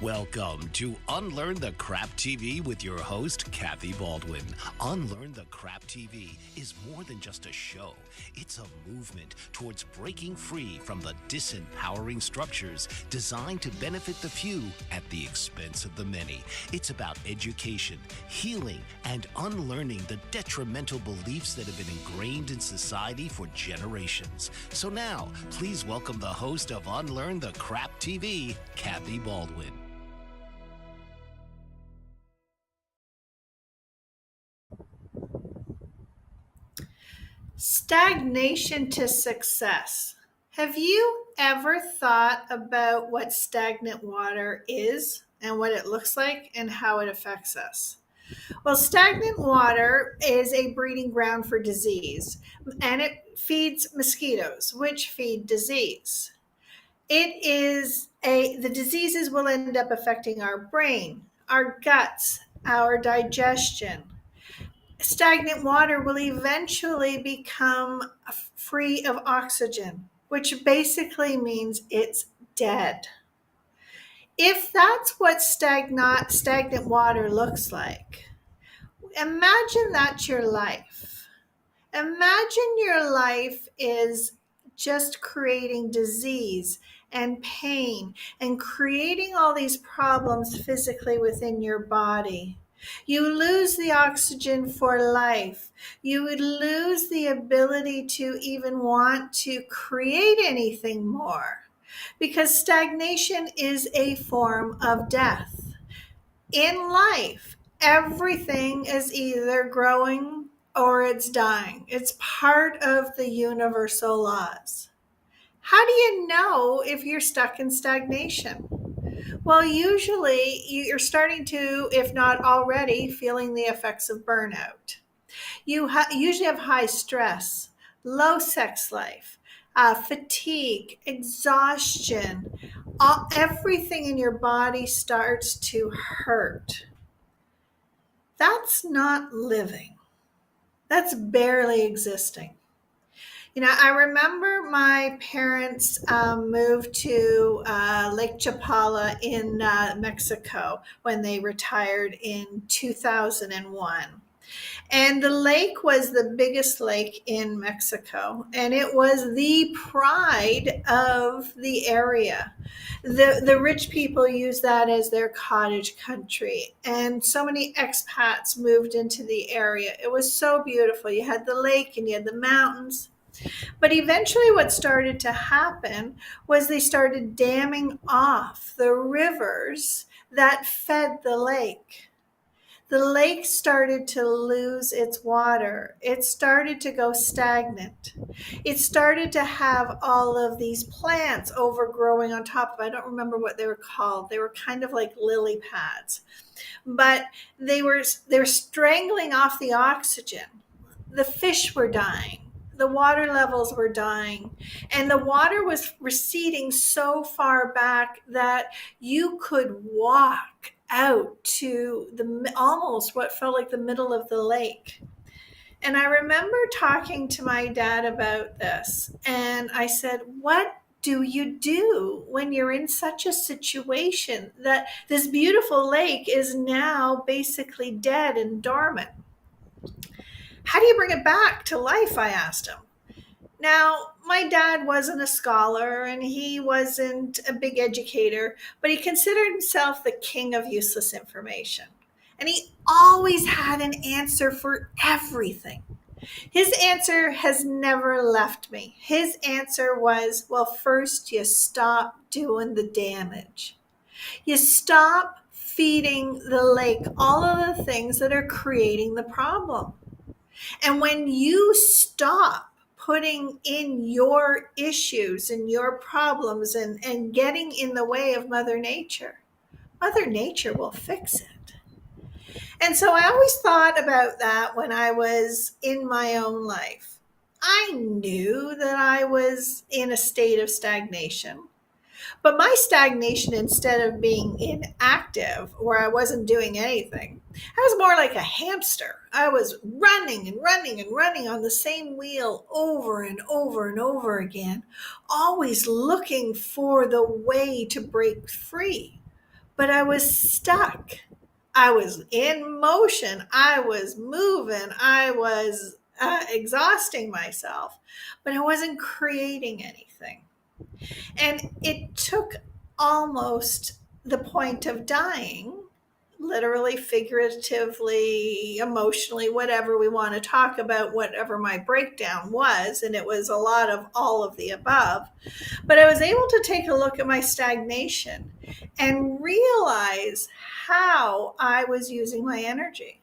Welcome to Unlearn the Crap TV with your host, Kathy Baldwin. Unlearn the Crap TV is more than just a show. It's a movement towards breaking free from the disempowering structures designed to benefit the few at the expense of the many. It's about education, healing, and unlearning the detrimental beliefs that have been ingrained in society for generations. So now, please welcome the host of Unlearn the Crap TV, Kathy Baldwin. Stagnation to success. Have you ever thought about what stagnant water is and what it looks like and how it affects us? Well, stagnant water is a breeding ground for disease, and it feeds mosquitoes, which feed disease. The diseases will end up affecting our brain, our guts, our digestion. Stagnant water will eventually become free of oxygen, which basically means it's dead. If that's what stagnant water looks like, imagine that's your life. Imagine your life is just creating disease and pain and creating all these problems physically within your body. You lose the oxygen for life. You would lose the ability to even want to create anything more, because stagnation is a form of death. In life, everything is either growing or it's dying. It's part of the universal laws. How do you know if you're stuck in stagnation? Well, usually you're starting to, if not already, feeling the effects of burnout. You usually have high stress, low sex life, fatigue, exhaustion. Everything in your body starts to hurt. That's not living. That's barely existing. I remember my parents moved to Lake Chapala in Mexico when they retired in 2001. And the lake was the biggest lake in Mexico, and it was the pride of the area. The rich people used that as their cottage country, and so many expats moved into the area. It was so beautiful. You had the lake and you had the mountains. But eventually what started to happen was they started damming off the rivers that fed the lake. The lake started to lose its water. It started to go stagnant. It started to have all of these plants overgrowing on top of it. I don't remember what they were called. They were kind of like lily pads. But they were strangling off the oxygen. The fish were dying. The water levels were dying, and the water was receding so far back that you could walk out to almost what felt like the middle of the lake. And I remember talking to my dad about this, and I said, what do you do when you're in such a situation that this beautiful lake is now basically dead and dormant? How do you bring it back to life? I asked him. Now, my dad wasn't a scholar and he wasn't a big educator, but he considered himself the king of useless information. And he always had an answer for everything. His answer has never left me. His answer was, well, first you stop doing the damage. You stop feeding the lake all of the things that are creating the problem. And when you stop putting in your issues and your problems and getting in the way of Mother Nature will fix it. And so I always thought about that when I was in my own life. I knew that I was in a state of stagnation. But my stagnation, instead of being inactive, where I wasn't doing anything, I was more like a hamster. I was running and running and running on the same wheel over and over and over again, always looking for the way to break free. but I was stuck. I was in motion. I was moving. I was exhausting myself, but I wasn't creating anything. And it took almost the point of dying, literally, figuratively, emotionally, whatever we want to talk about, whatever my breakdown was. And it was a lot of all of the above. But I was able to take a look at my stagnation and realize how I was using my energy,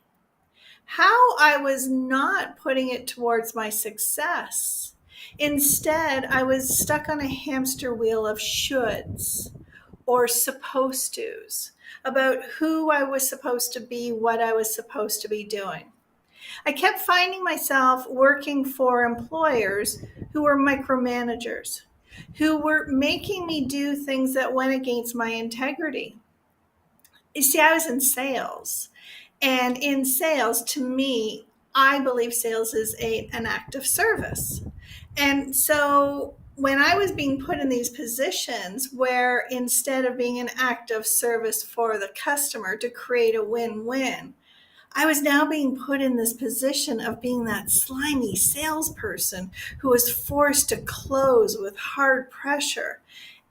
how I was not putting it towards my success. Instead, I was stuck on a hamster wheel of shoulds or supposed tos about who I was supposed to be, what I was supposed to be doing. I kept finding myself working for employers who were micromanagers, who were making me do things that went against my integrity. You see, I was in sales. And in sales, to me, I believe sales is an act of service. And so when I was being put in these positions where instead of being an act of service for the customer to create a win-win, I was now being put in this position of being that slimy salesperson who was forced to close with hard pressure.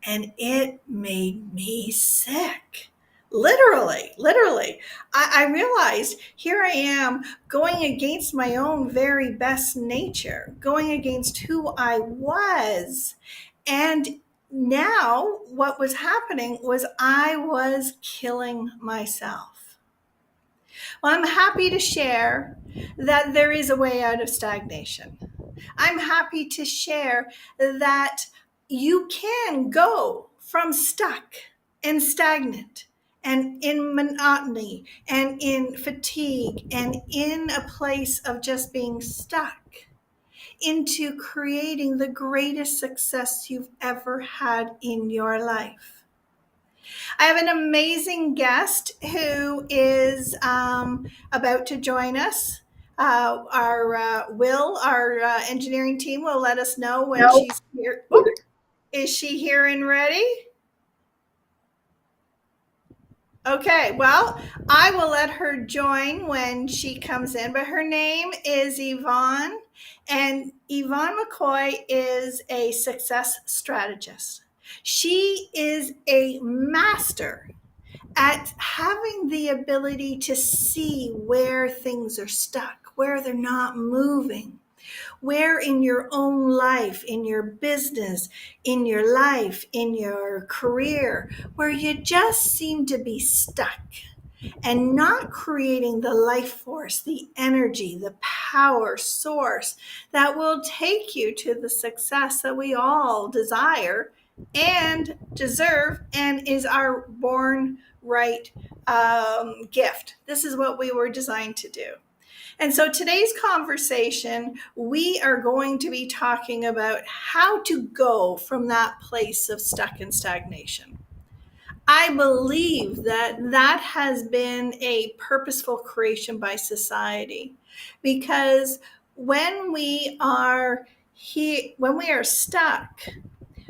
And it made me sick. Literally. I realized here I am going against my own very best nature, going against who I was. And now what was happening was I was killing myself. Well, I'm happy to share that there is a way out of stagnation. I'm happy to share that you can go from stuck and stagnant and in monotony and in fatigue and in a place of just being stuck into creating the greatest success you've ever had in your life. I have an amazing guest who is about to join us. Our engineering team will let us know when she's here. Oh, is she here and ready? Okay, well, I will let her join when she comes in, but her name is Yvonne, and Yvonne McCoy is a success strategist. She is a master at having the ability to see where things are stuck, where they're not moving, where in your own life, in your business, in your life, in your career, where you just seem to be stuck and not creating the life force, the energy, the power source that will take you to the success that we all desire and deserve and is our born right gift. This is what we were designed to do. And so today's conversation, we are going to be talking about how to go from that place of stuck and stagnation. I believe that has been a purposeful creation by society, because when we are stuck,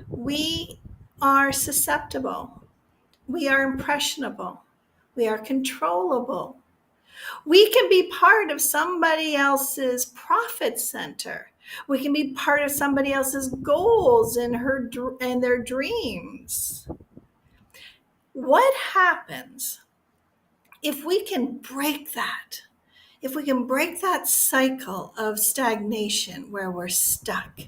we are susceptible, we are impressionable, we are controllable. We can be part of somebody else's profit center. We can be part of somebody else's goals and their dreams. What happens if we can break that? If we can break that cycle of stagnation where we're stuck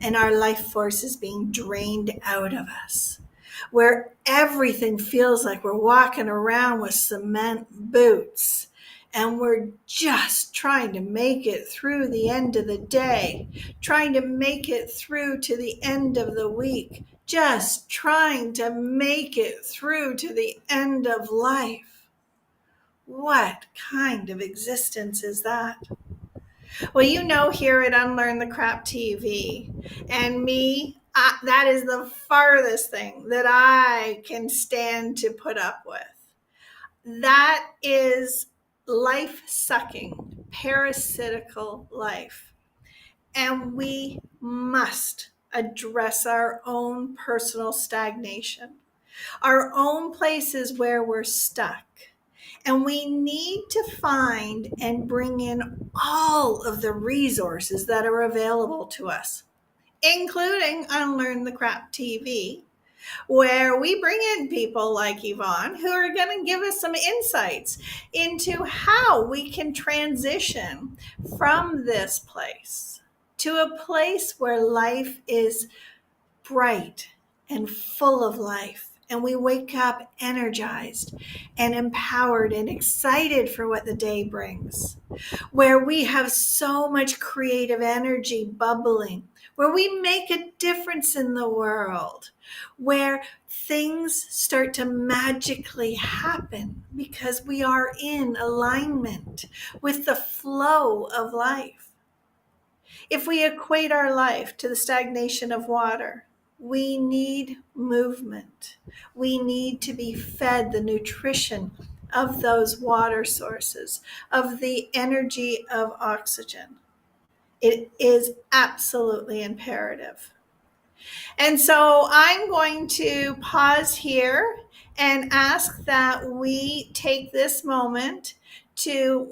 and our life force is being drained out of us, where everything feels like we're walking around with cement boots and we're just trying to make it through the end of the day, trying to make it through to the end of the week, just trying to make it through to the end of life. What kind of existence is that? Well, you know, here at Unlearn the Crap TV and me, that is the farthest thing that I can stand to put up with. That is life-sucking, parasitical life. And we must address our own personal stagnation. our own places where we're stuck. And we need to find and bring in all of the resources that are available to us, including Unlearn the Crap TV, where we bring in people like Yvonne who are going to give us some insights into how we can transition from this place to a place where life is bright and full of life. And we wake up energized and empowered and excited for what the day brings, where we have so much creative energy bubbling, where we make a difference in the world, where things start to magically happen because we are in alignment with the flow of life. If we equate our life to the stagnation of water, we need movement. We need to be fed the nutrition of those water sources, of the energy of oxygen. It is absolutely imperative. And so I'm going to pause here and ask that we take this moment to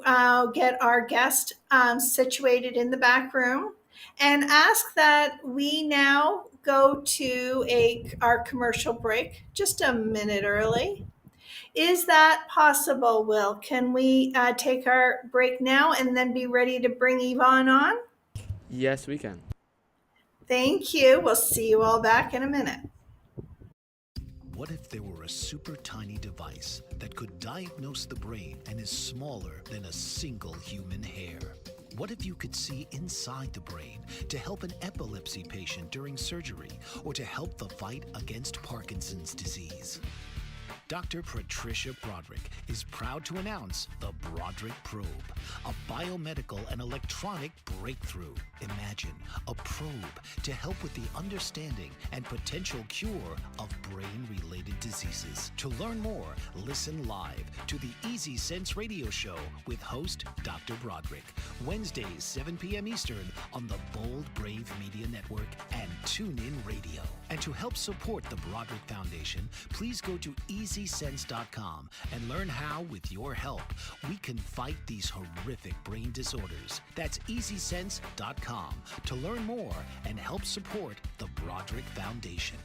get our guest situated in the back room, and ask that we now go to our commercial break just a minute early. Is that possible, Will? Can we take our break now and then be ready to bring Yvonne on? Yes, we can. Thank you. We'll see you all back in a minute. What if there were a super tiny device that could diagnose the brain and is smaller than a single human hair? What if you could see inside the brain to help an epilepsy patient during surgery or to help the fight against Parkinson's disease? Dr. Patricia Broderick is proud to announce the Broderick Probe, a biomedical and electronic breakthrough. Imagine a probe to help with the understanding and potential cure of brain-related diseases. To learn more, listen live to the Easy Sense radio show with host Dr. Broderick, Wednesdays 7 p.m. Eastern on the Bold Brave Media Network and TuneIn Radio. And to help support the Broderick Foundation, please go to EasySense.com and learn how, with your help, we can fight these horrific brain disorders. That's EasySense.com to learn more and help support the Broderick Foundation.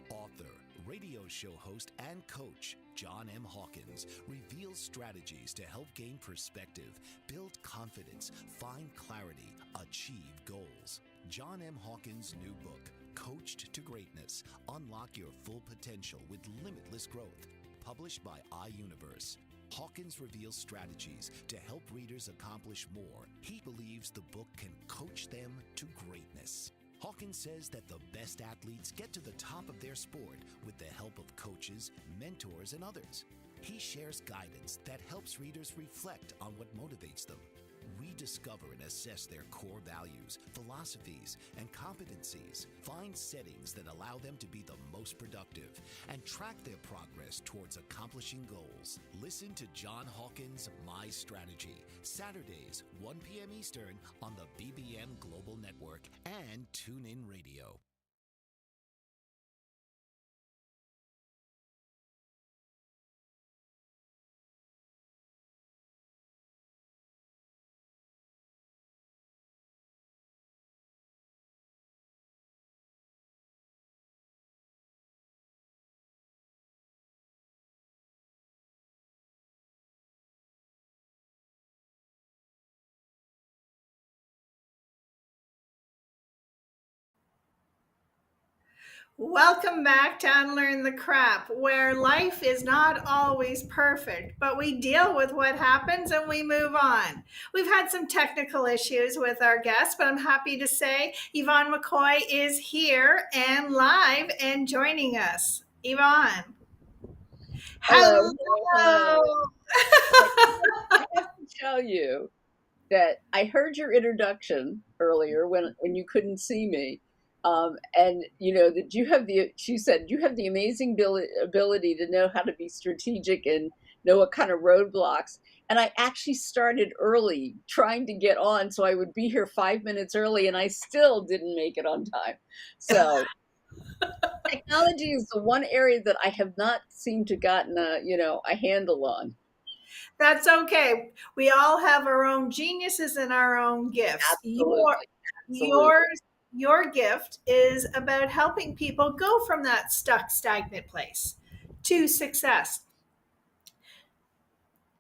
Author, radio show host, and coach John M. Hawkins reveals strategies to help gain perspective, build confidence, find clarity, achieve goals. John M. Hawkins' new book, Coached to Greatness: Unlock Your Full Potential with Limitless Growth, published by iUniverse. Hawkins reveals strategies to help readers accomplish more. He believes the book can coach them to greatness. Hawkins says that the best athletes get to the top of their sport with the help of coaches, mentors, and others. He shares guidance that helps readers reflect on what motivates them. Rediscover and assess their core values, philosophies, and competencies. Find settings that allow them to be the most productive and track their progress towards accomplishing goals. Listen to John Hawkins' My Strategy, Saturdays, 1 p.m. Eastern on the BBM Global Network and TuneIn Radio. Welcome back to Unlearn the Crap, where life is not always perfect, but we deal with what happens and we move on. We've had some technical issues with our guests, but I'm happy to say Yvonne McCoy is here and live and joining us. Yvonne. Hello. Hello. I have to tell you that I heard your introduction earlier when you couldn't see me. And you know that she said you have the amazing ability to know how to be strategic and know what kind of roadblocks. And I actually started early trying to get on so I would be here 5 minutes early, and I still didn't make it on time. So technology is the one area that I have not seemed to gotten a handle on. That's okay. We all have our own geniuses and our own gifts. Absolutely. Your gift is about helping people go from that stuck, stagnant place to success.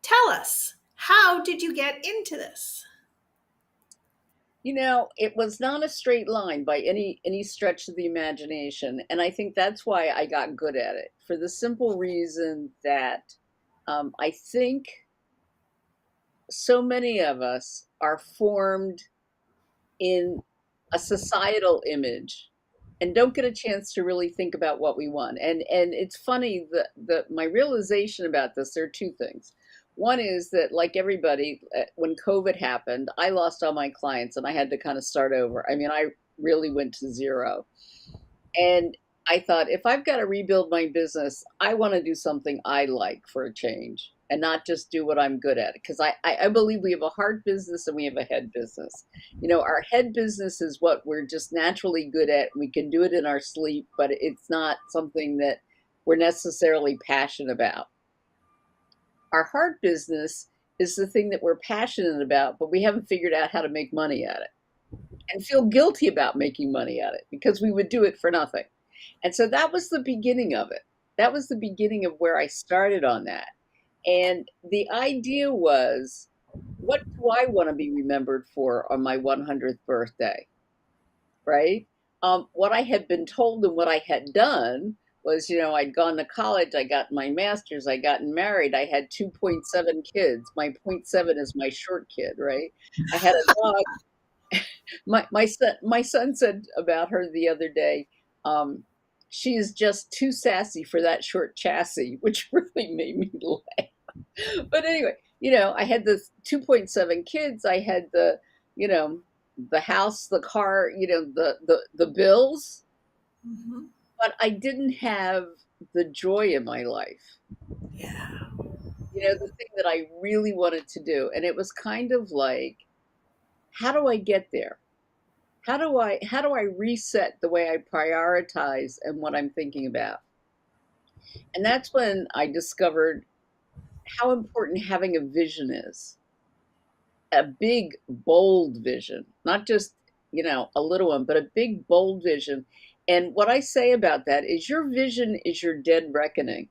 Tell us, how did you get into this? It was not a straight line by any stretch of the imagination, and I think that's why I got good at it, for the simple reason that I think so many of us are formed in a societal image and don't get a chance to really think about what we want. And it's funny that my realization about this, there are two things. One is that, like everybody, when COVID happened, I lost all my clients and I had to kind of start over. I mean, I really went to zero. And I thought, if I've got to rebuild my business, I want to do something I like for a change and not just do what I'm good at. Because I believe we have a heart business and we have a head business. Our head business is what we're just naturally good at. We can do it in our sleep, but it's not something that we're necessarily passionate about. Our heart business is the thing that we're passionate about, but we haven't figured out how to make money at it and feel guilty about making money at it because we would do it for nothing. And so that was the beginning of it. That was the beginning of where I started on that. And the idea was, what do I want to be remembered for on my 100th birthday? Right? What I had been told and what I had done was, I'd gone to college, I got my master's, I gotten married, I had 2.7 kids. My 0.7 is my short kid, right? I had a dog. My son said about her the other day, she is just too sassy for that short chassis, which really made me laugh. But anyway, I had the 2.7 kids. I had the house, the car, the bills, but I didn't have the joy in my life. Yeah. The thing that I really wanted to do. And it was kind of like, how do I get there? How do I reset the way I prioritize and what I'm thinking about? And that's when I discovered how important having a vision is. A big, bold vision, not just, a little one, but a big, bold vision. And what I say about that is your vision is your dead reckoning.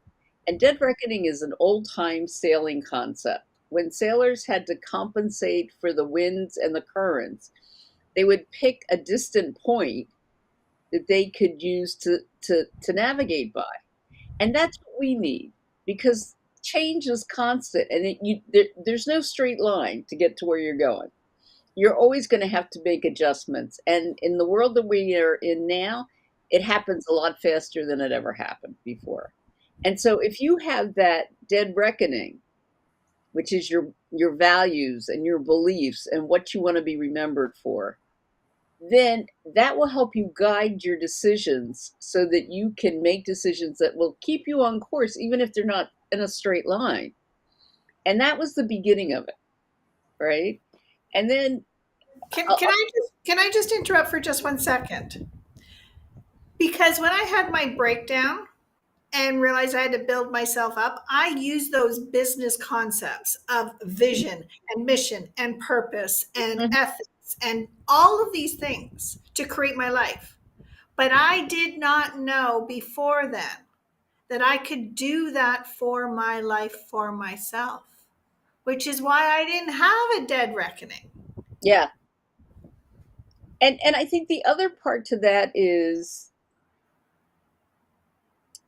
And dead reckoning is an old time sailing concept. When sailors had to compensate for the winds and the currents, they would pick a distant point that they could use to navigate by. And that's what we need, because change is constant, and there's no straight line to get to where you're going. You're always going to have to make adjustments. And in the world that we are in now, it happens a lot faster than it ever happened before. And so if you have that dead reckoning, which is your values and your beliefs and what you want to be remembered for, then that will help you guide your decisions so that you can make decisions that will keep you on course, even if they're not in a straight line. And that was the beginning of it, right? And then Can I just interrupt for just 1 second? Because when I had my breakdown and realized I had to build myself up, I used those business concepts of vision and mission and purpose and ethics and all of these things to create my life. But I did not know before then that I could do that for my life for myself, which is why I didn't have a dead reckoning. yeah. And I think the other part to that is,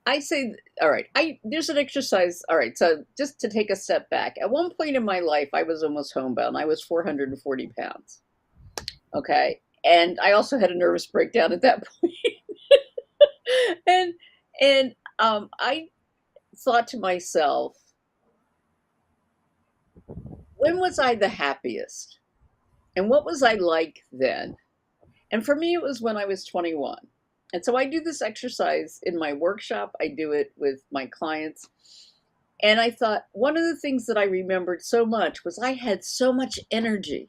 I say, all right, there's an exercise. All right, so just to take a step back, at one point in my life, I was almost homebound. I was 440 pounds. Okay. And I also had a nervous breakdown at that point. and I thought to myself, when was I the happiest? And what was I like then? And for me, it was when I was 21. And so I do this exercise in my workshop. I do it with my clients. And I thought one of the things that I remembered so much was I had so much energy.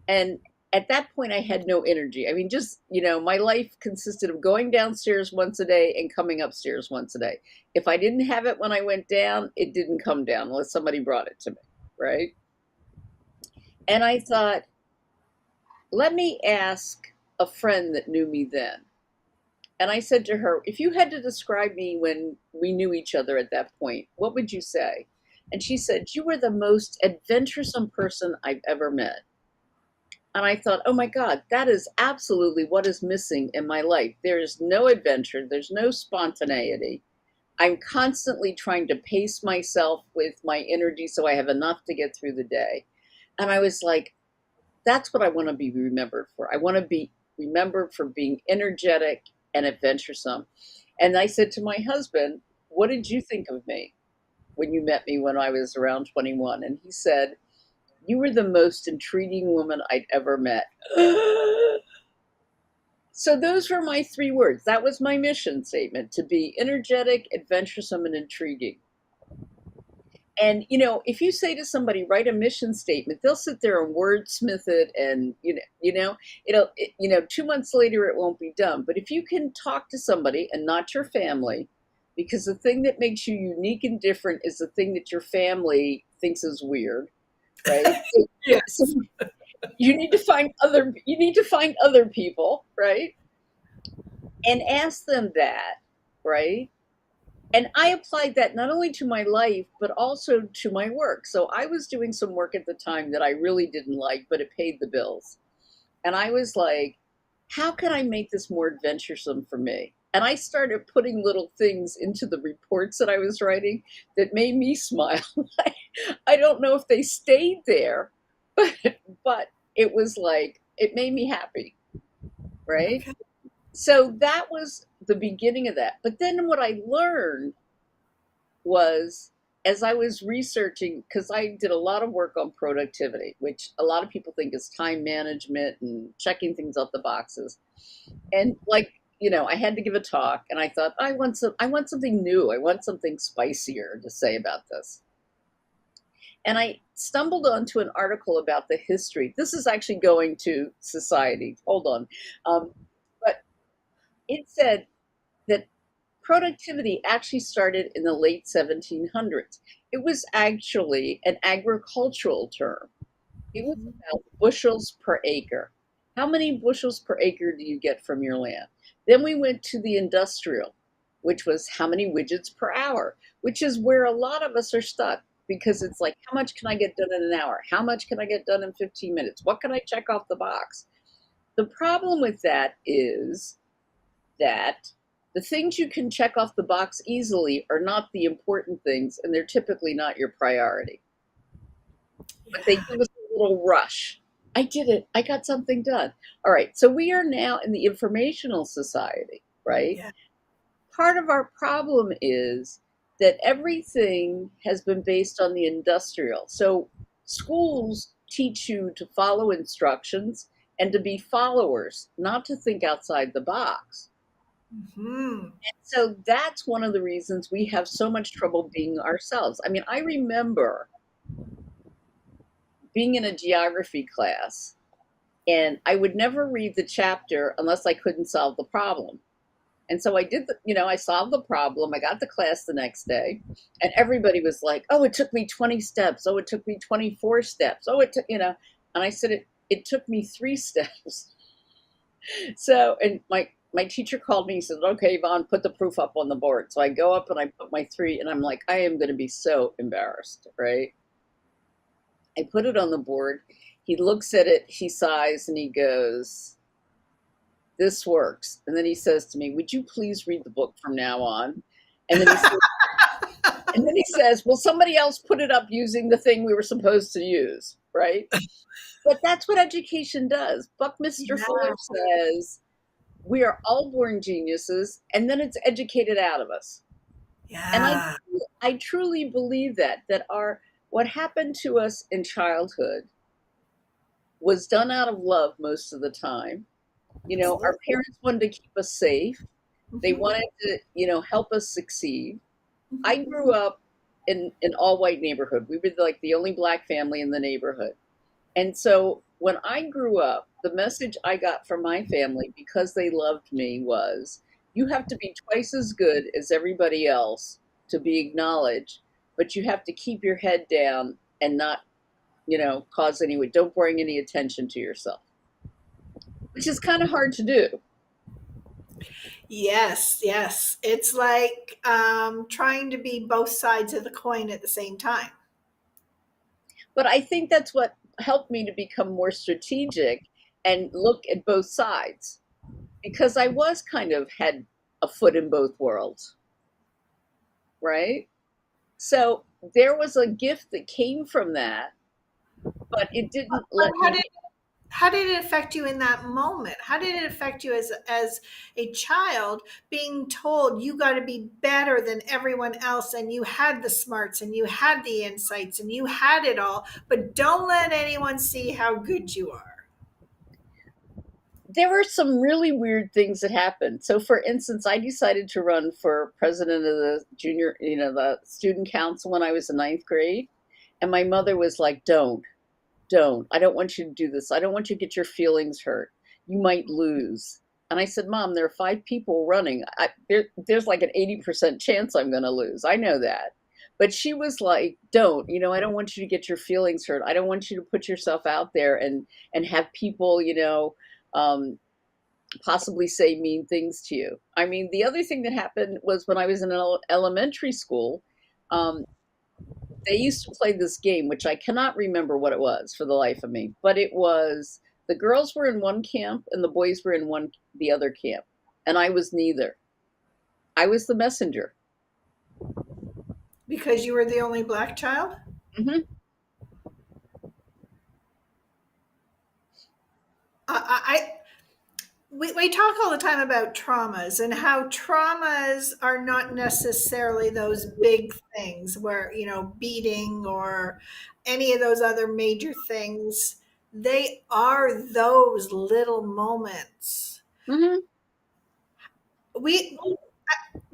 And at that point, I had no energy. I mean, just, my life consisted of going downstairs once a day and coming upstairs once a day. If I didn't have it when I went down, it didn't come down unless somebody brought it to me, right? And I thought, let me ask a friend that knew me then. And I said to her, if you had to describe me when we knew each other at that point, what would you say? And she said, you were the most adventuresome person I've ever met. And I thought, oh my God, that is absolutely what is missing in my life. There is no adventure. There's no spontaneity. I'm constantly trying to pace myself with my energy so I have enough to get through the day. And I was like, that's what I want to be remembered for. I want to be remembered for being energetic and adventuresome. And I said to my husband, what did you think of me when you met me when I was around 21? And he said, you were the most intriguing woman I'd ever met. So those were my 3 words. That was my mission statement, to be energetic, adventuresome, and intriguing. And, if you say to somebody, write a mission statement, they'll sit there and wordsmith it. And, it'll 2 months later, it won't be done. But if you can talk to somebody and not your family, because the thing that makes you unique and different is the thing that your family thinks is weird. Right? Yes. So you need to find other people, right? And ask them that, right? And I applied that not only to my life, but also to my work. So I was doing some work at the time that I really didn't like, but it paid the bills. And I was like, how can I make this more adventuresome for me? And I started putting little things into the reports that I was writing that made me smile. I don't know if they stayed there, but it was like, it made me happy, right? Okay. So that was the beginning of that. But then what I learned was, as I was researching, because I did a lot of work on productivity, which a lot of people think is time management and checking things off the boxes. And I had to give a talk, and I thought, I want something new. I want something spicier to say about this. And I stumbled onto an article about the history. This is actually going to society. Hold on. But it said that productivity actually started in the late 1700s. It was actually an agricultural term. It was about bushels per acre. How many bushels per acre do you get from your land? Then we went to the industrial, which was how many widgets per hour, which is where a lot of us are stuck, because it's like, how much can I get done in an hour? How much can I get done in 15 minutes? What can I check off the box? The problem with that is that the things you can check off the box easily are not the important things, and they're typically not your priority. But they give us a little rush. I did it. I got something done. All right. So we are now in the informational society, right? Yeah. Part of our problem is that everything has been based on the industrial. So schools teach you to follow instructions and to be followers, not to think outside the box. Mm-hmm. And so that's one of the reasons we have so much trouble being ourselves. I mean, I remember being in a geography class, and I would never read the chapter unless I couldn't solve the problem. And so I did, I solved the problem. I got to class the next day, and everybody was like, oh, it took me 20 steps. Oh, it took me 24 steps. Oh, it took, and I said, it took me 3 steps. So, and my teacher called me and said, okay, Yvonne, put the proof up on the board. So I go up and I put my 3, and I'm like, I am going to be so embarrassed, right? I put it on the board. He looks at it, he sighs, and he goes, this works. And then he says to me, would you please read the book from now on? And then he says, well, somebody else put it up using the thing we were supposed to use, right? But that's what education does. Buckminster Fuller says, we are all born geniuses, and then it's educated out of us. Yeah. And I truly believe that what happened to us in childhood was done out of love most of the time. Our parents wanted to keep us safe. They wanted to, help us succeed. I grew up in an all white neighborhood. We were like the only black family in the neighborhood. And so when I grew up, the message I got from my family, because they loved me, was you have to be twice as good as everybody else to be acknowledged, but you have to keep your head down and not, cause don't bring any attention to yourself, which is kind of hard to do. Yes, yes. It's like trying to be both sides of the coin at the same time. But I think that's what helped me to become more strategic and look at both sides, because I was kind of had a foot in both worlds, right? So there was a gift that came from that, but it didn't let How me. did how did it affect you in that moment? How did it affect you as a child being told you got to be better than everyone else and you had the smarts and you had the insights and you had it all, but don't let anyone see how good you are? There were some really weird things that happened. So, for instance, I decided to run for president of the the student council when I was in ninth grade. And my mother was like, don't. I don't want you to do this. I don't want you to get your feelings hurt. You might lose. And I said, Mom, there are 5 people running. There's like an 80% chance I'm going to lose. I know that. But she was like, don't, I don't want you to get your feelings hurt. I don't want you to put yourself out there and have people, um, possibly say mean things to you. I mean, the other thing that happened was when I was in elementary school, um, they used to play this game, which I cannot remember what it was for the life of me, but it was the girls were in one camp and the boys were in the other camp, and I was neither. I was the messenger. Because you were the only black child? Hmm. I we talk all the time about traumas and how traumas are not necessarily those big things where, beating or any of those other major things. They are those little moments. Hmm. We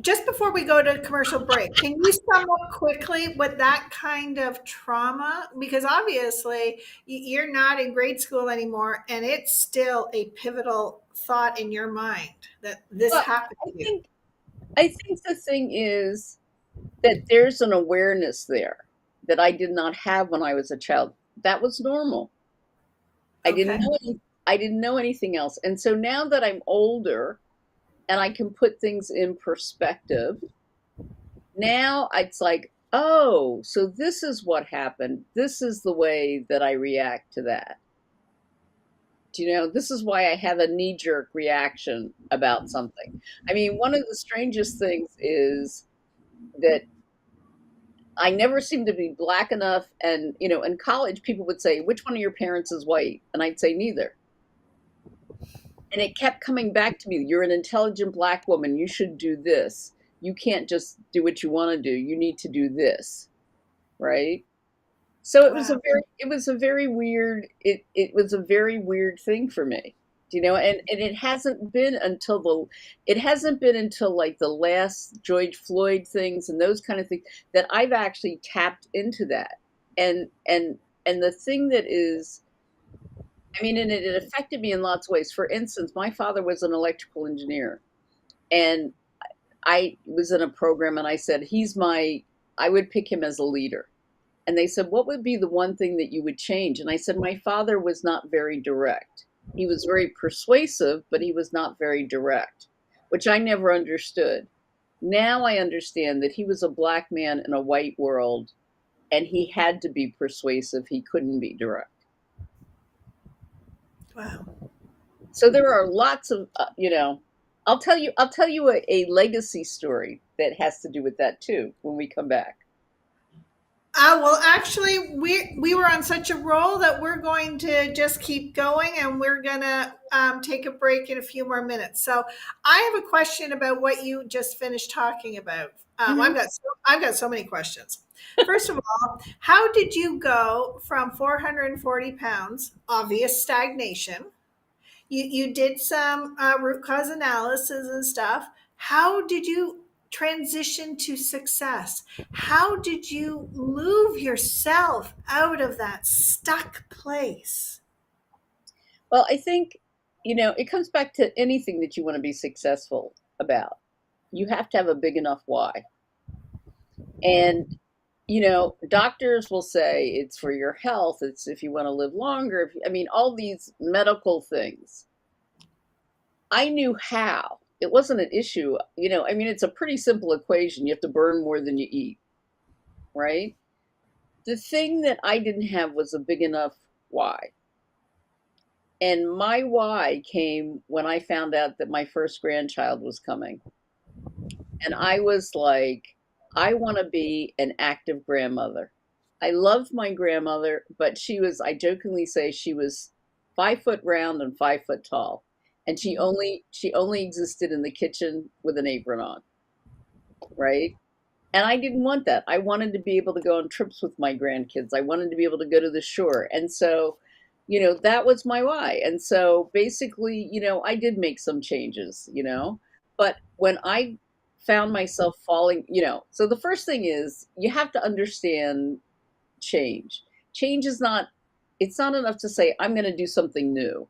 Just before we go to commercial break, can you sum up quickly what that kind of trauma, because obviously you're not in grade school anymore and it's still a pivotal thought in your mind that this Well, happened I to you. think I think the thing is that there's an awareness there that I did not have when I was a child. That was normal. I didn't Okay. know I didn't know anything else. And so now that I'm older and I can put things in perspective, now it's like, oh, so this is what happened. This is the way that I react to that. This is why I have a knee jerk reaction about something. I mean, one of the strangest things is that I never seemed to be black enough. And, in college, people would say, which one of your parents is white? And I'd say neither. And it kept coming back to me. You're an intelligent black woman. You should do this. You can't just do what you want to do. You need to do this. Right. So Wow. it was a very weird thing for me. And it hasn't been until like the last George Floyd things and those kind of things that I've actually tapped into that. And the thing that is, I mean, and it affected me in lots of ways. For instance, my father was an electrical engineer, and I was in a program and I said, I would pick him as a leader. And they said, what would be the one thing that you would change? And I said, my father was not very direct. He was very persuasive, but he was not very direct, which I never understood. Now I understand that he was a black man in a white world and he had to be persuasive. He couldn't be direct. Wow. So there are lots of, I'll tell you a legacy story that has to do with that too when we come back. Well, actually, we were on such a roll that we're going to just keep going, and we're gonna take a break in a few more minutes. So, I have a question about what you just finished talking about. Mm-hmm. I've got so many questions. First of all, how did you go from 440 pounds, obvious stagnation? You did some root cause analysis and stuff. How did you transition to success. How did you move yourself out of that stuck place? Well, I think, it comes back to anything that you want to be successful about. You have to have a big enough why. And, doctors will say it's for your health, it's if you want to live longer. All these medical things. I knew how. It wasn't an issue. It's a pretty simple equation. You have to burn more than you eat, right? The thing that I didn't have was a big enough why. And my why came when I found out that my first grandchild was coming. And I was like, I want to be an active grandmother. I loved my grandmother, but I jokingly say she was 5 foot round and 5 foot tall. And she only existed in the kitchen with an apron on, right? And I didn't want that. I wanted to be able to go on trips with my grandkids. I wanted to be able to go to the shore. And so, that was my why. And so basically, I did make some changes, but when I found myself falling, so the first thing is you have to understand change. Change is it's not enough to say, I'm going to do something new.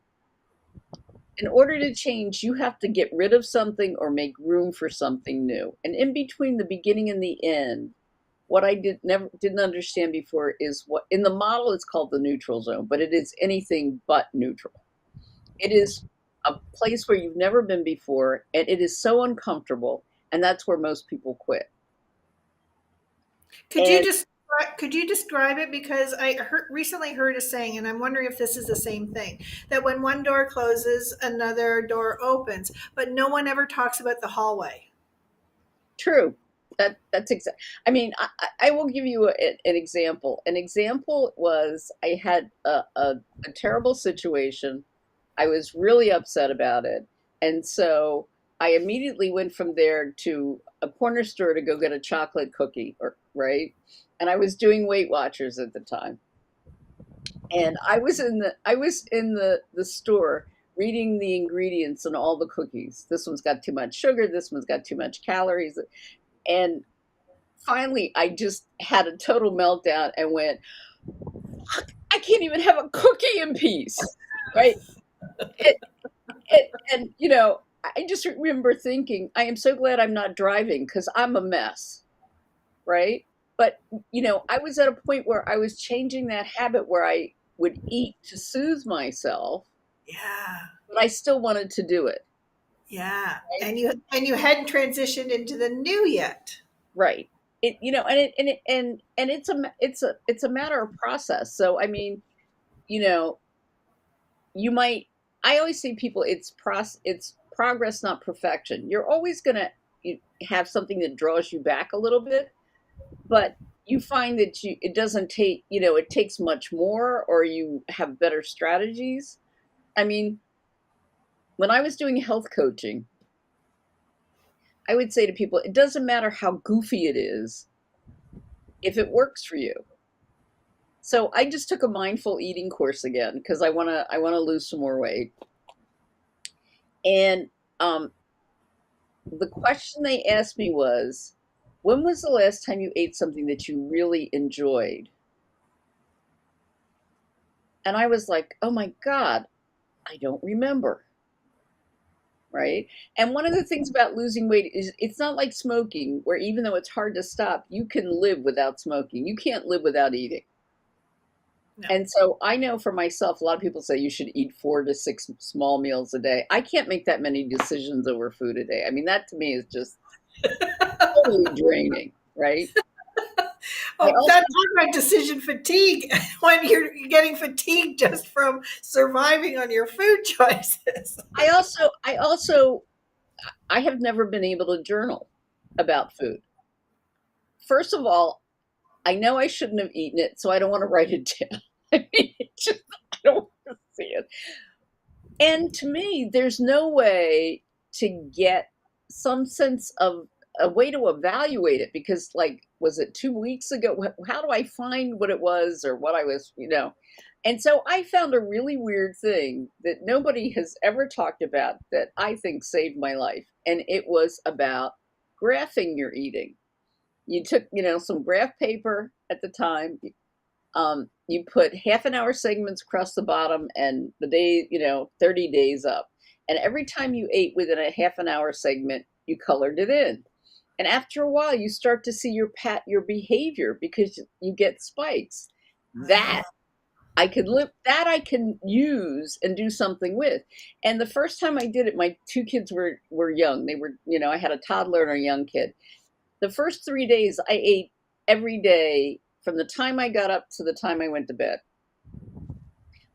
In order to change, you have to get rid of something or make room for something new. And in between the beginning and the end, what I didn't understand before is what in the model it's called the neutral zone, but it is anything but neutral. It is a place where you've never been before, and it is so uncomfortable, and that's where most people quit. Could you describe it? Because I recently heard a saying, and I'm wondering if this is the same thing, that when one door closes, another door opens, but no one ever talks about the hallway. True. That's exactly. I will give you an example. An example was I had a terrible situation. I was really upset about it. And so I immediately went from there to a corner store to go get a chocolate cookie, right? And I was doing Weight Watchers at the time. And I was in the store reading the ingredients on all the cookies. This one's got too much sugar, this one's got too much calories. And finally I just had a total meltdown and went, I can't even have a cookie in peace, right? And I just remember thinking, I am so glad I'm not driving because I'm a mess, right? But, I was at a point where I was changing that habit where I would eat to soothe myself. Yeah. But I still wanted to do it. Yeah. Right? And you hadn't transitioned into the new yet. Right. And it's a matter of process. So, you might, I always say people, it's progress, not perfection. You're always going to have something that draws you back a little bit, but you find that it doesn't take, it takes much more, or you have better strategies. When I was doing health coaching, I would say to people, it doesn't matter how goofy it is if it works for you. So I just took a mindful eating course again because I want to lose some more weight. And the question they asked me was, when was the last time you ate something that you really enjoyed? And I was like, oh my God, I don't remember. Right? And one of the things about losing weight is it's not like smoking, where even though it's hard to stop, you can live without smoking. You can't live without eating. No. And so I know for myself, a lot of people say you should eat 4 to 6 small meals a day. I can't make that many decisions over food a day. That to me is just totally draining, right? That's my decision fatigue when you're getting fatigued just from surviving on your food choices. I have never been able to journal about food. First of all, I know I shouldn't have eaten it, so I don't want to write it down. I don't want to see it. And to me, there's no way to get some sense of a way to evaluate it, because was it 2 weeks ago? How do I find what it was or what I was, And so I found a really weird thing that nobody has ever talked about that I think saved my life. And it was about graphing your eating. You took, some graph paper at the time. You put half an hour segments across the bottom and the day, 30 days up. And every time you ate within a half an hour segment, you colored it in. And after a while, you start to see your behavior because you get spikes. That I can use and do something with. And the first time I did it, my two kids were young. They were, I had a toddler and a young kid. The first 3 days I ate every day from the time I got up to the time I went to bed.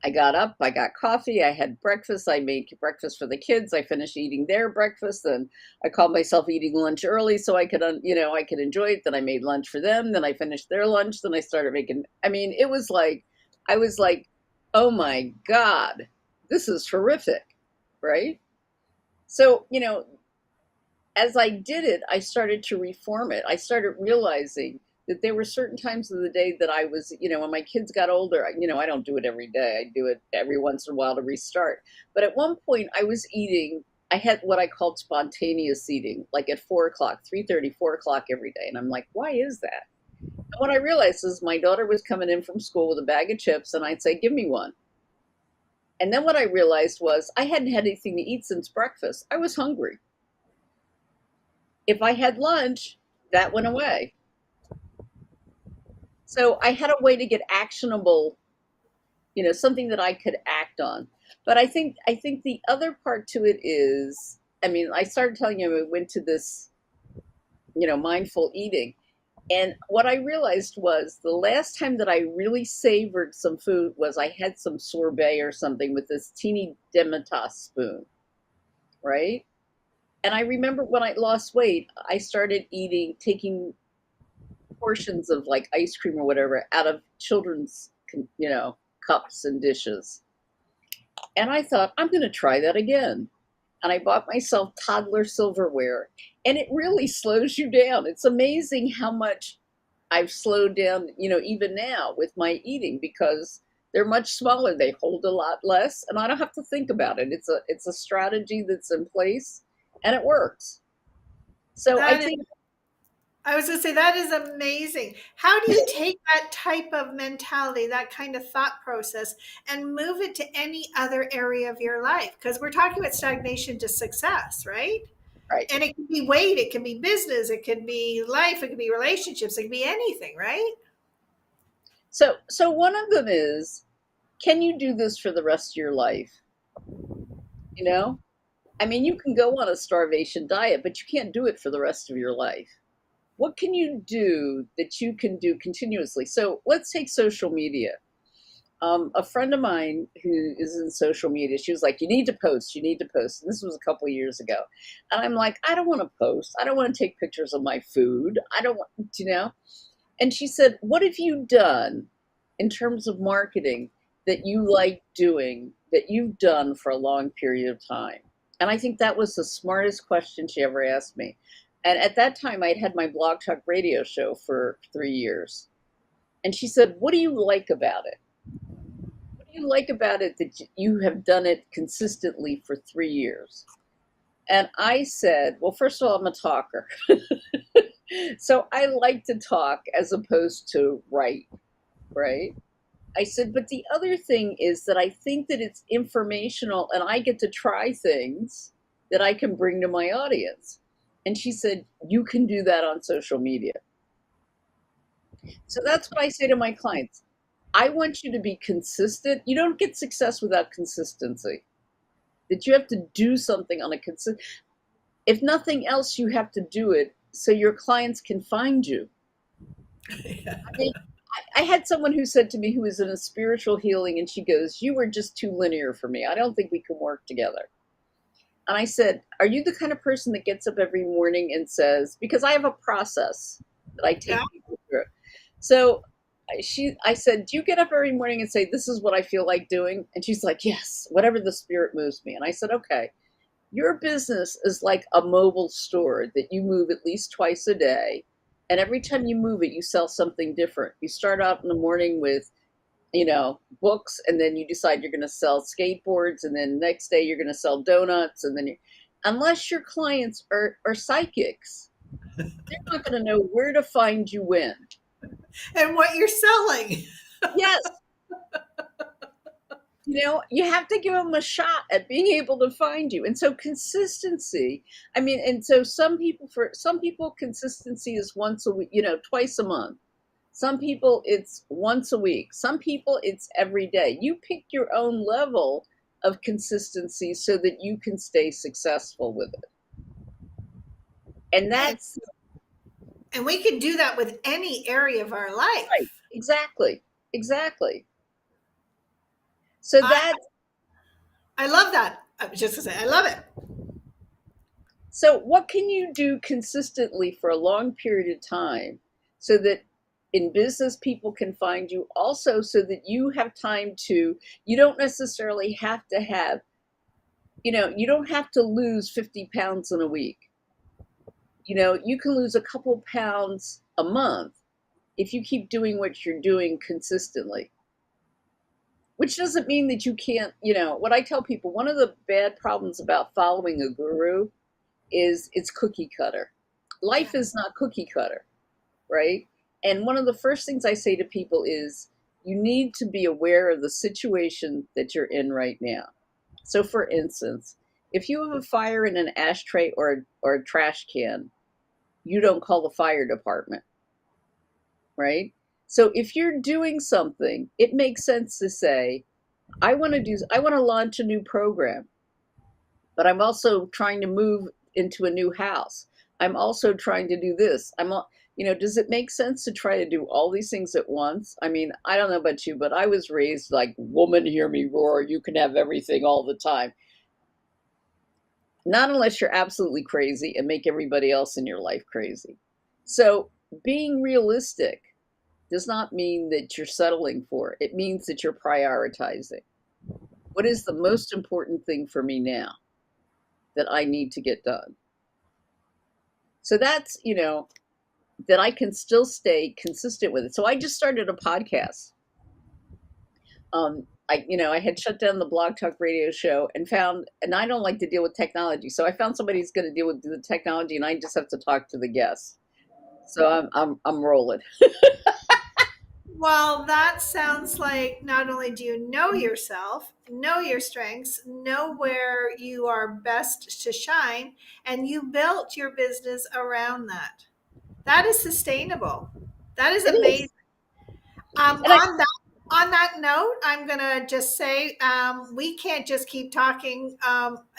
I got up, I got coffee, I had breakfast, I made breakfast for the kids, I finished eating their breakfast, then I called myself eating lunch early so I could, I could enjoy it. Then I made lunch for them, then I finished their lunch, then I started making, it was like, I was like, oh my God, this is horrific, right? So, as I did it, I started to reform it. I started realizing that there were certain times of the day that I was, when my kids got older, I don't do it every day. I do it every once in a while to restart. But at one point I was eating, I had what I called spontaneous eating, like at 4 o'clock, 3:30, 4 o'clock every day. And I'm like, why is that? And what I realized is my daughter was coming in from school with a bag of chips and I'd say, give me one. And then what I realized was I hadn't had anything to eat since breakfast. I was hungry. If I had lunch, that went away. So I had a way to get actionable, something that I could act on. But I think the other part to it is, I started telling you I went to this, mindful eating. And what I realized was the last time that I really savored some food was I had some sorbet or something with this teeny Demitas spoon, right? And I remember when I lost weight, I started taking portions of like ice cream or whatever out of children's, cups and dishes. And I thought, I'm going to try that again. And I bought myself toddler silverware. And it really slows you down. It's amazing how much I've slowed down, even now with my eating because they're much smaller. They hold a lot less. And I don't have to think about it. It's a strategy that's in place and it works. So I was going to say, that is amazing. How do you take that type of mentality, that kind of thought process, and move it to any other area of your life? Because we're talking about stagnation to success, right? Right. And it can be weight, it can be business, it can be life, it can be relationships, it can be anything, right? So one of them is, can you do this for the rest of your life? You can go on a starvation diet, but you can't do it for the rest of your life. What can you do that you can do continuously? So let's take social media. A friend of mine who is in social media, she was like, you need to post. And this was a couple of years ago. And I'm like, I don't want to post. I don't want to take pictures of my food. I don't want, And she said, what have you done in terms of marketing that you like doing, that you've done for a long period of time? And I think that was the smartest question she ever asked me. And at that time, I'd had my Blog Talk radio show for 3 years. And she said, what do you like about it? What do you like about it that you have done it consistently for 3 years? And I said, well, first of all, I'm a talker. So I like to talk as opposed to write, right? I said, but the other thing is that I think that it's informational and I get to try things that I can bring to my audience. And she said, you can do that on social media. So that's what I say to my clients. I want you to be consistent. You don't get success without consistency. That you have to do something on a consistent. If nothing else, you have to do it so your clients can find you. Yeah. I had someone who said to me who was in a spiritual healing, and she goes, you were just too linear for me. I don't think we can work together. And I said, are you the kind of person that gets up every morning and says, because I have a process that I take people through. So I said, do you get up every morning and say, this is what I feel like doing? And she's like, yes, whatever the spirit moves me. And I said, okay, your business is like a mobile store that you move at least twice a day. And every time you move it, you sell something different. You start out in the morning with, books, and then you decide you're going to sell skateboards, and then the next day you're going to sell donuts, and then unless your clients are psychics, They're not going to know where to find you when. And what you're selling. Yes. You have to give them a shot at being able to find you. And so consistency, I mean, and so for some people, consistency is once a week, twice a month. Some people it's once a week. Some people it's every day. You pick your own level of consistency so that you can stay successful with it. And that's And we can do that with any area of our life. right. Exactly. So I love that. I was just going to say, I love it. So what can you do consistently for a long period of time so that in business people can find you, also so that you have time to, you don't necessarily have to have, you don't have to lose 50 pounds in a week. You can lose a couple pounds a month if you keep doing what you're doing consistently. Which doesn't mean that you can't, what I tell people, one of the bad problems about following a guru is it's cookie cutter. Life is not cookie cutter, right? And one of the first things I say to people is you need to be aware of the situation that you're in right now. So for instance, if you have a fire in an ashtray or a trash can, you don't call the fire department, right? So if you're doing something, it makes sense to say, I want to launch a new program, but I'm also trying to move into a new house. I'm also trying to do this. Does it make sense to try to do all these things at once? I mean, I don't know about you, but I was raised like, woman, hear me roar. You can have everything all the time. Not unless you're absolutely crazy and make everybody else in your life crazy. So being realistic does not mean that you're settling for it. It means that you're prioritizing. What is the most important thing for me now that I need to get done? So that's, that I can still stay consistent with it. So I just started a podcast. I had shut down the Blog Talk Radio show and I don't like to deal with technology. So I found somebody who's going to deal with the technology and I just have to talk to the guests. So I'm rolling. Well, that sounds like not only do you know yourself, know your strengths, know where you are best to shine, and you built your business around that. That is sustainable. That is It amazing. is. And On that note, I'm going to just say we can't just keep talking,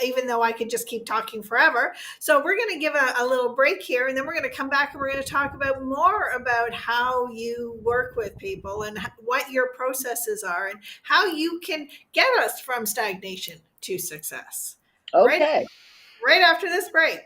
even though I could just keep talking forever. So we're going to give a little break here, and then we're going to come back and we're going to talk about more about how you work with people and what your processes are and how you can get us from stagnation to success. okay. Right after this break.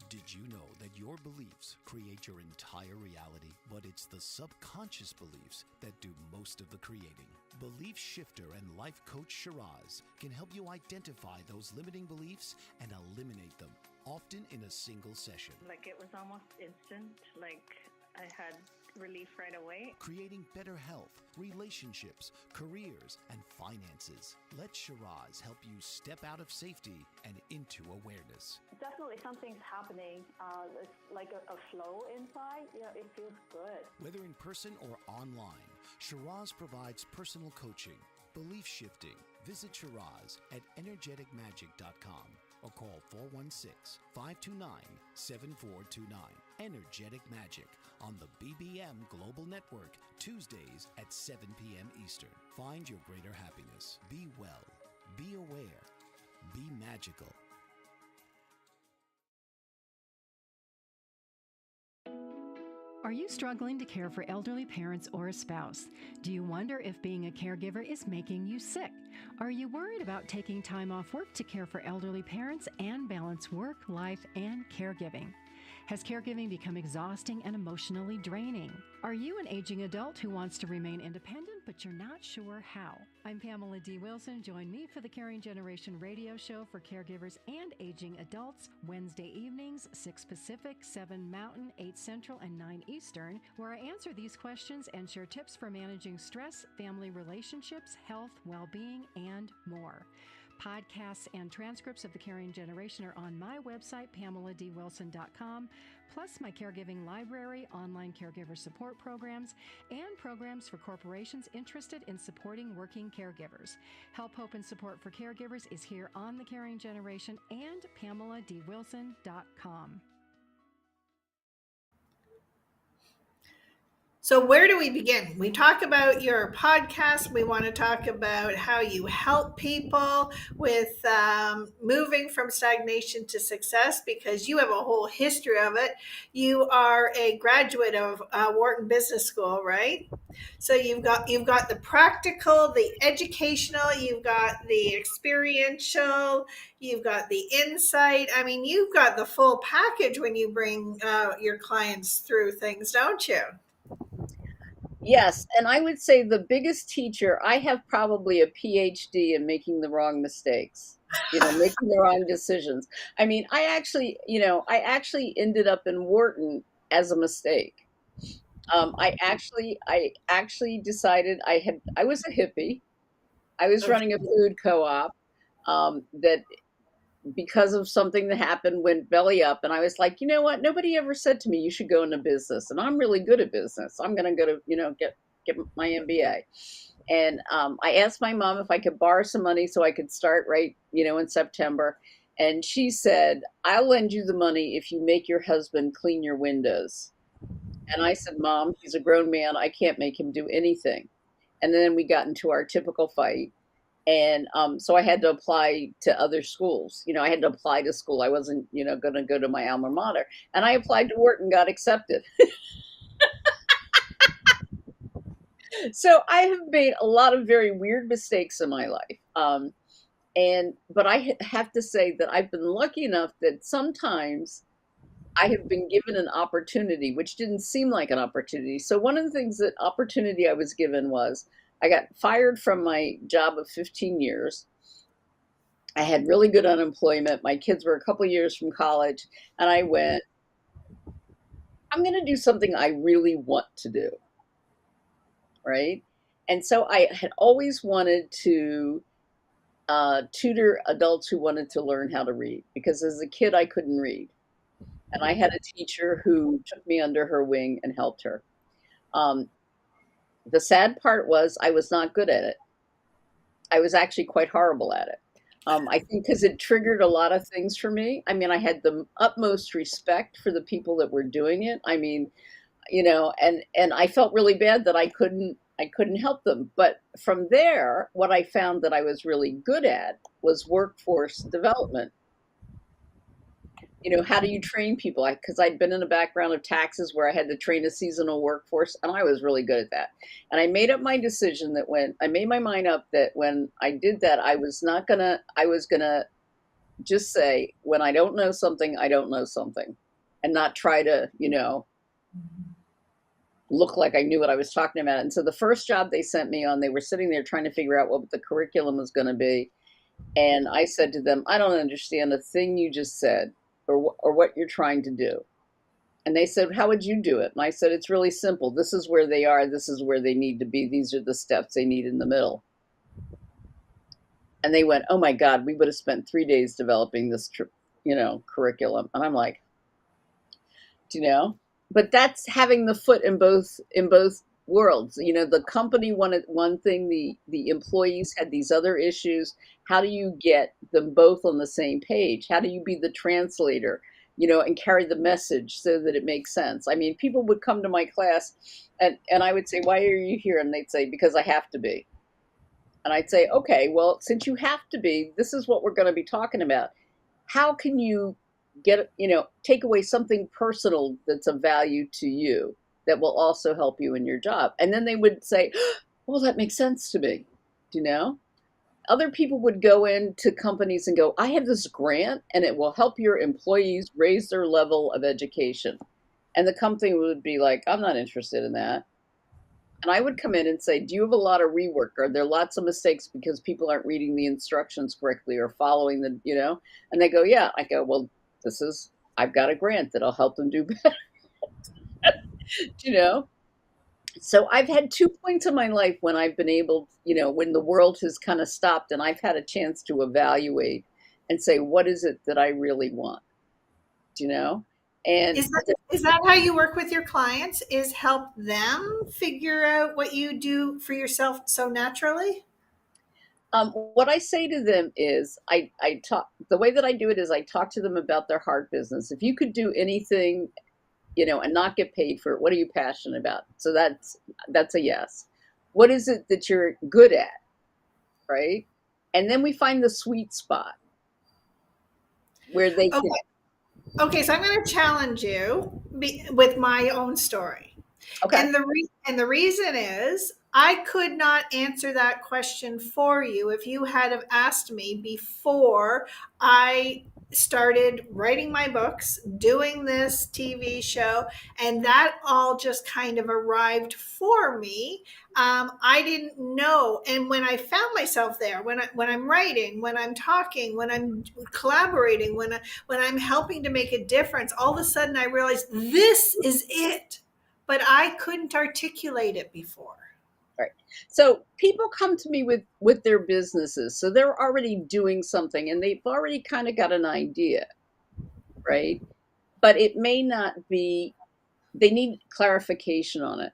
Did you know that your beliefs create your entire reality, but it's the subconscious beliefs that do most of the creating? Belief shifter and life coach Shiraz can help you identify those limiting beliefs and eliminate them, often in a single session. Like it was almost instant, like I had relief right away. Creating better health, relationships, careers, and finances. Let Shiraz help you step out of safety and into awareness. Definitely something's happening. It's like a flow inside. It feels good. Whether in person or online, Shiraz provides personal coaching, belief shifting. Visit Shiraz at energeticmagic.com or call 416-529-7429. Energetic Magic on the BBM Global Network, Tuesdays at 7 p.m. Eastern. Find your greater happiness. Be well. Be aware. Be magical. Are you struggling to care for elderly parents or a spouse? Do you wonder if being a caregiver is making you sick? Are you worried about taking time off work to care for elderly parents and balance work, life, and caregiving? Has caregiving become exhausting and emotionally draining? Are you an aging adult who wants to remain independent, but you're not sure how? I'm Pamela D. Wilson. Join me for the Caring Generation radio show for caregivers and aging adults, Wednesday evenings, 6 Pacific, 7 Mountain, 8 Central, and 9 Eastern, where I answer these questions and share tips for managing stress, family relationships, health, well-being, and more. Podcasts and transcripts of The Caring Generation are on my website, PamelaDWilson.com, plus my caregiving library, online caregiver support programs, and programs for corporations interested in supporting working caregivers. Help, hope, and support for caregivers is here on The Caring Generation and PamelaDWilson.com. So where do we begin? We talk about your podcast. We want to talk about how you help people with moving from stagnation to success, because you have a whole history of it. You are a graduate of Wharton Business School, right? So you've got the practical, the educational, you've got the experiential, you've got the insight. I mean, you've got the full package when you bring your clients through things, don't you? Yes, and I would say the biggest teacher, I have probably a PhD in making the wrong mistakes, making the wrong decisions. I mean, I actually ended up in Wharton as a mistake. I actually decided I was a hippie. I was running a food co-op that, because of something that happened, went belly up, and I was like, you know what? Nobody ever said to me you should go into business, and I'm really good at business. I'm going to go to get my MBA. And I asked my mom if I could borrow some money so I could start right in September, and she said, I'll lend you the money if you make your husband clean your windows. And I said, Mom, he's a grown man. I can't make him do anything. And then we got into our typical fight. And so I had to apply to other schools. I had to apply to school. I wasn't, going to go to my alma mater. And I applied to Wharton, got accepted. So I have made a lot of very weird mistakes in my life. But I have to say that I've been lucky enough that sometimes I have been given an opportunity, which didn't seem like an opportunity. So one of the things that opportunity I was given was, I got fired from my job of 15 years. I had really good unemployment. My kids were a couple years from college. And I went, I'm going to do something I really want to do. Right. And so I had always wanted to tutor adults who wanted to learn how to read, because as a kid, I couldn't read. And I had a teacher who took me under her wing and helped her. The sad part was I was not good at it. I was actually quite horrible at it. I think because it triggered a lot of things for me. I mean, I had the utmost respect for the people that were doing it. I mean, and I felt really bad that I couldn't help them. But from there, what I found that I was really good at was workforce development. How do you train people? Because I'd been in a background of taxes where I had to train a seasonal workforce, and I was really good at that. And I made up my decision that when I made my mind up that when I did that, I was gonna just say, when I don't know something, I don't know something, and not try to, look like I knew what I was talking about. And so the first job they sent me on, they were sitting there trying to figure out what the curriculum was going to be. And I said to them, I don't understand a thing you just said, or what you're trying to do. And they said, how would you do it? And I said, it's really simple. This is where they are. This is where they need to be. These are the steps they need in the middle. And they went, oh my God, we would have spent 3 days developing this, curriculum. And I'm like, but that's having the foot in both worlds. The company wanted one thing, the employees had these other issues. How do you get them both on the same page? How do you be the translator, and carry the message so that it makes sense? I mean, people would come to my class and I would say, why are you here? And they'd say, because I have to be. And I'd say, okay, well, since you have to be, this is what we're going to be talking about. How can you take away something personal that's of value to you that will also help you in your job? And then they would say, well, that makes sense to me. Other people would go into companies and go, I have this grant and it will help your employees raise their level of education. And the company would be like, I'm not interested in that. And I would come in and say, do you have a lot of rework? Are there lots of mistakes because people aren't reading the instructions correctly or following the, And they go, yeah. I go, well, I've got a grant that'll help them do better. So I've had 2 points in my life when I've been able, when the world has kind of stopped and I've had a chance to evaluate and say, what is it that I really want? You know? And Is that how you work with your clients? Is help them figure out what you do for yourself so naturally? what I say to them is I talk, the way that I do it is I talk to them about their heart business. If you could do anything, and not get paid for it, what are you passionate about? So that's a yes. What is it that you're good at? Right. And then we find the sweet spot where they Okay. can. Okay, so I'm going to challenge you with my own story. Okay. And the reason is I could not answer that question for you if you had have asked me before I started writing my books, doing this TV show, and that all just kind of arrived for me. I didn't know, and when I found myself there, when I'm writing, when I'm talking, when I'm collaborating, when I'm helping to make a difference, all of a sudden I realized this is it, but I couldn't articulate it before. Right. So people come to me with their businesses. So they're already doing something and they've already kind of got an idea, right? But it may not be, they need clarification on it.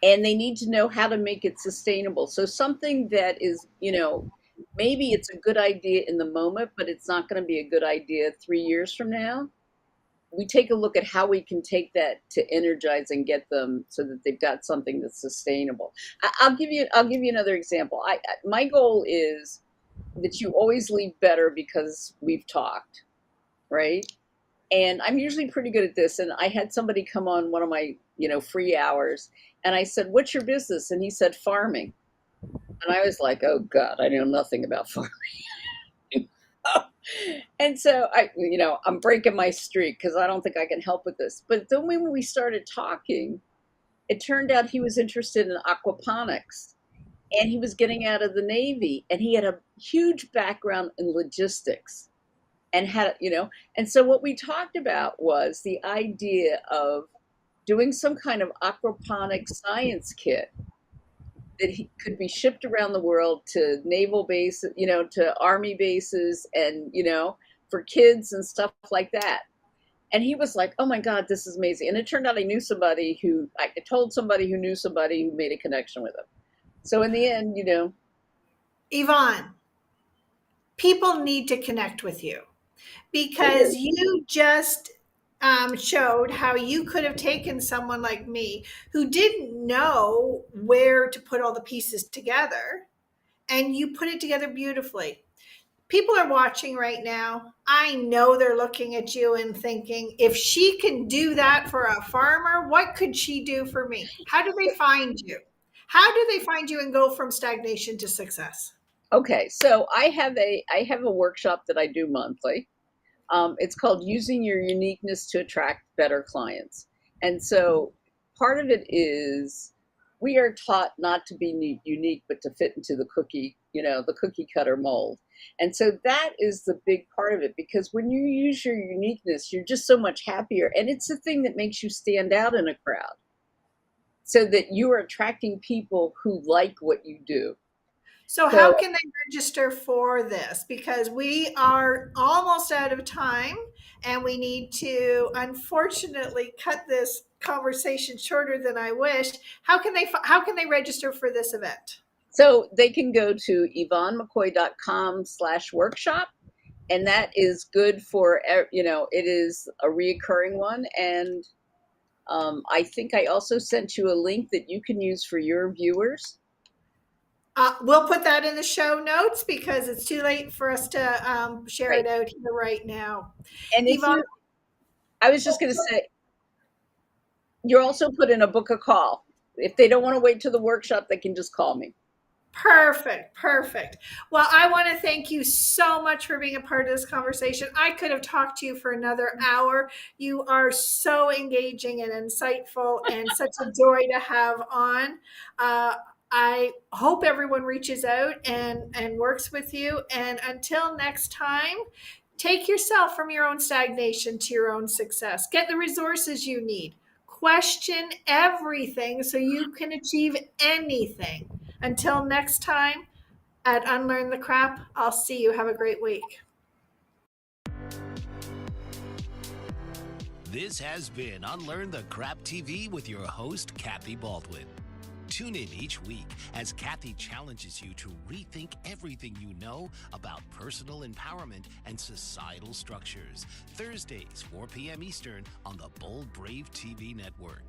And they need to know how to make it sustainable. So something that is, maybe it's a good idea in the moment, but it's not going to be a good idea 3 years from now. We take a look at how we can take that to energize and get them so that they've got something that's sustainable. I'll give you another example. My goal is that you always leave better because we've talked, right? And I'm usually pretty good at this. And I had somebody come on one of my, free hours, and I said, "What's your business?" And he said, "Farming." And I was like, "Oh God, I know nothing about farming." And so I'm breaking my streak because I don't think I can help with this. But then when we started talking, it turned out he was interested in aquaponics and he was getting out of the Navy and he had a huge background in logistics and and so what we talked about was the idea of doing some kind of aquaponic science kit that he could be shipped around the world to naval bases, to army bases and, for kids and stuff like that. And he was like, "Oh my God, this is amazing." And it turned out I told somebody who knew somebody who made a connection with him. So in the end, Yvonne, people need to connect with you because you just showed how you could have taken someone like me who didn't know where to put all the pieces together, and you put it together beautifully. People are watching right now. I know they're looking at you and thinking, if she can do that for a farmer, what could she do for me? How do they find you? How do they find you and go from stagnation to success? okay. So I have a workshop that I do monthly. It's called Using Your Uniqueness to Attract Better Clients. And so part of it is we are taught not to be unique, but to fit into the cookie cutter mold. And so that is the big part of it, because when you use your uniqueness, you're just so much happier. And it's the thing that makes you stand out in a crowd so that you are attracting people who like what you do. So, how So, can they register for this? Because we are almost out of time and we need to unfortunately cut this conversation shorter than I wished. How can they register for this event? so they can go to yvonnemccoy.com/workshop. And that is good for, it is a reoccurring one. And I think I also sent you a link that you can use for your viewers. We'll put that in the show notes because it's too late for us to share Right. it out here right now. And Yvonne, I was just going to say, you're also put in a book a call. If they don't want to wait till the workshop, they can just call me. perfect, perfect. Well, I want to thank you so much for being a part of this conversation. I could have talked to you for another hour. You are so engaging and insightful and such a joy to have on. I hope everyone reaches out and works with you. And until next time, take yourself from your own stagnation to your own success. Get the resources you need. Question everything so you can achieve anything. Until next time at Unlearn the Crap, I'll see you. Have a great week. This has been Unlearn the Crap TV with your host, Kathy Baldwin. Tune in each week as Kathy challenges you to rethink everything you know about personal empowerment and societal structures. Thursdays, 4 p.m. Eastern on the Bold Brave TV network.